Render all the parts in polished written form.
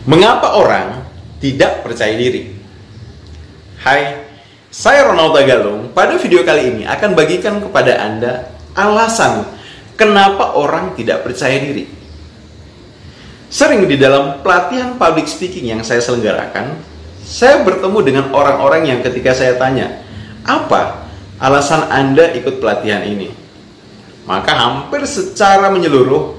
Mengapa orang tidak percaya diri? Hai, saya Ronald Tagalung. Pada video kali ini akan bagikan kepada Anda alasan kenapa orang tidak percaya diri. Sering di dalam pelatihan public speaking yang saya selenggarakan, saya bertemu dengan orang-orang yang ketika saya tanya, apa alasan Anda ikut pelatihan ini? Maka hampir secara menyeluruh,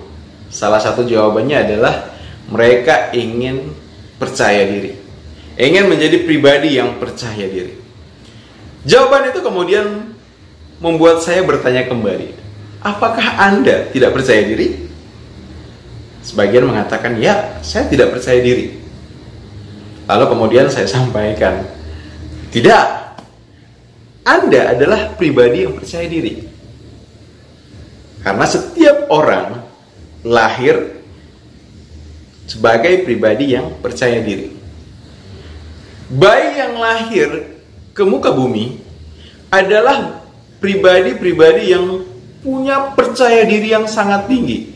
salah satu jawabannya adalah mereka ingin percaya diri, ingin menjadi pribadi yang percaya diri. Jawaban itu kemudian membuat saya bertanya kembali, apakah Anda tidak percaya diri? Sebagian mengatakan, ya, saya tidak percaya diri. Lalu kemudian saya sampaikan, tidak, Anda adalah pribadi yang percaya diri. Karena setiap orang lahir sebagai pribadi yang percaya diri. Bayi yang lahir ke muka bumi adalah pribadi-pribadi yang punya percaya diri yang sangat tinggi.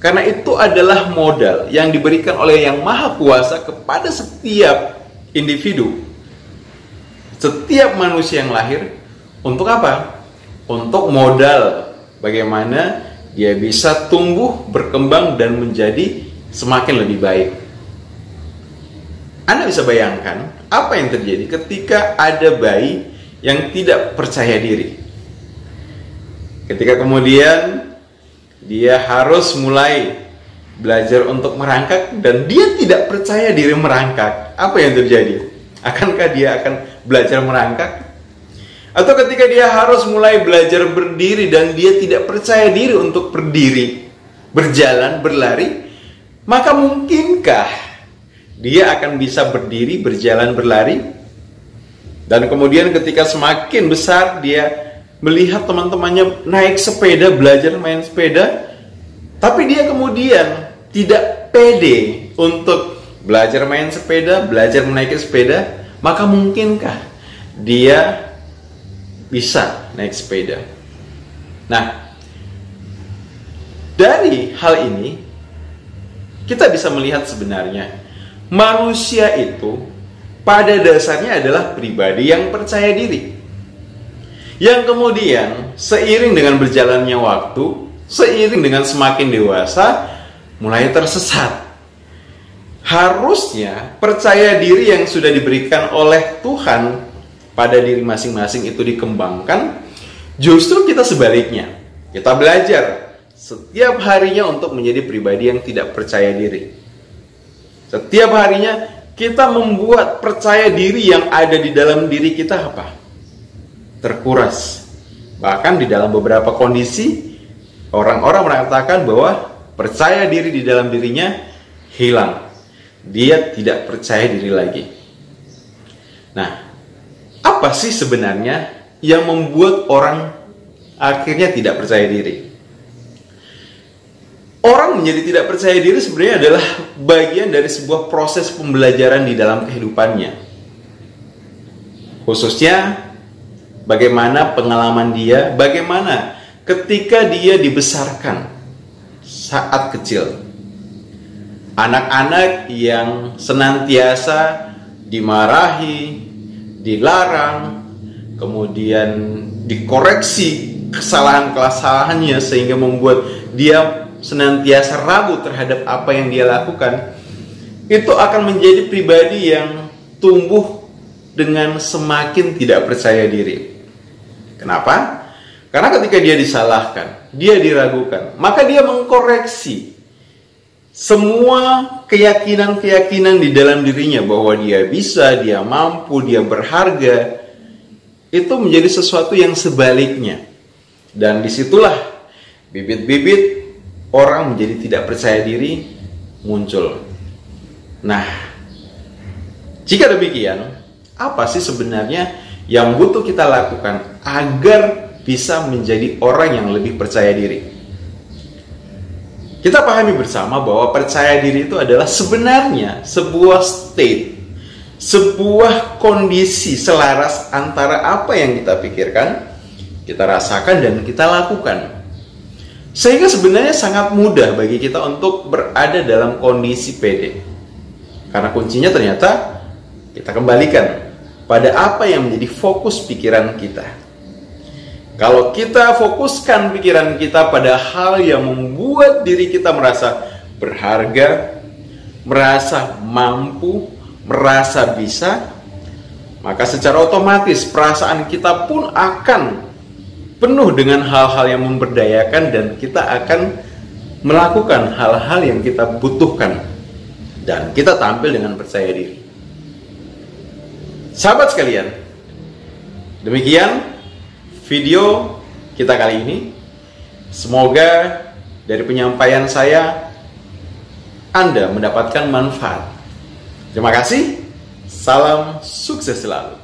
Karena itu adalah modal yang diberikan oleh Yang Maha Kuasa kepada setiap individu, setiap manusia yang lahir. Untuk apa? Untuk modal bagaimana dia bisa tumbuh, berkembang, dan menjadi semakin lebih baik. Anda bisa bayangkan apa yang terjadi ketika ada bayi yang tidak percaya diri. Ketika kemudian dia harus mulai belajar untuk merangkak dan dia tidak percaya diri merangkak, apa yang terjadi? Akankah dia akan belajar merangkak? Atau ketika dia harus mulai belajar berdiri dan dia tidak percaya diri untuk berdiri, berjalan, berlari, maka mungkinkah dia akan bisa berdiri, berjalan, berlari? Dan kemudian ketika semakin besar dia melihat teman-temannya naik sepeda, belajar main sepeda, tapi dia kemudian tidak pede untuk belajar main sepeda, belajar menaiki sepeda, maka mungkinkah dia bisa naik sepeda? Nah, dari hal ini kita bisa melihat sebenarnya manusia itu pada dasarnya adalah pribadi yang percaya diri, yang kemudian seiring dengan berjalannya waktu, seiring dengan semakin dewasa, mulai tersesat. Harusnya percaya diri yang sudah diberikan oleh Tuhan pada diri masing-masing itu dikembangkan. Justru kita sebaliknya, kita belajar setiap harinya untuk menjadi pribadi yang tidak percaya diri. Setiap harinya kita membuat percaya diri yang ada di dalam diri kita apa? Terkuras. Bahkan di dalam beberapa kondisi orang-orang mengatakan bahwa percaya diri di dalam dirinya hilang. Dia tidak percaya diri lagi. Nah, apa sih sebenarnya yang membuat orang akhirnya tidak percaya diri? Orang menjadi tidak percaya diri sebenarnya adalah bagian dari sebuah proses pembelajaran di dalam kehidupannya. Khususnya bagaimana pengalaman dia, bagaimana ketika dia dibesarkan saat kecil. Anak-anak yang senantiasa dimarahi, dilarang, kemudian dikoreksi kesalahan-kesalahannya sehingga membuat dia senantiasa ragu terhadap apa yang dia lakukan, itu akan menjadi pribadi yang tumbuh dengan semakin tidak percaya diri. Kenapa? Karena ketika dia disalahkan, dia diragukan, maka dia mengkoreksi semua keyakinan-keyakinan di dalam dirinya bahwa dia bisa, dia mampu, dia berharga. Itu menjadi sesuatu yang sebaliknya. Dan disitulah bibit-bibit orang menjadi tidak percaya diri muncul. Nah, jika demikian, apa sih sebenarnya yang butuh kita lakukan agar bisa menjadi orang yang lebih percaya diri? Kita pahami bersama bahwa percaya diri itu adalah sebenarnya sebuah state, sebuah kondisi selaras antara apa yang kita pikirkan, kita rasakan, dan kita lakukan. Sehingga sebenarnya sangat mudah bagi kita untuk berada dalam kondisi pede. Karena kuncinya ternyata kita kembalikan pada apa yang menjadi fokus pikiran kita. Kalau kita fokuskan pikiran kita pada hal yang membuat diri kita merasa berharga, merasa mampu, merasa bisa, maka secara otomatis perasaan kita pun akan penuh dengan hal-hal yang memberdayakan dan kita akan melakukan hal-hal yang kita butuhkan dan kita tampil dengan percaya diri. Sahabat sekalian, demikian video kita kali ini. Semoga dari penyampaian saya Anda mendapatkan manfaat. Terima kasih. Salam sukses selalu.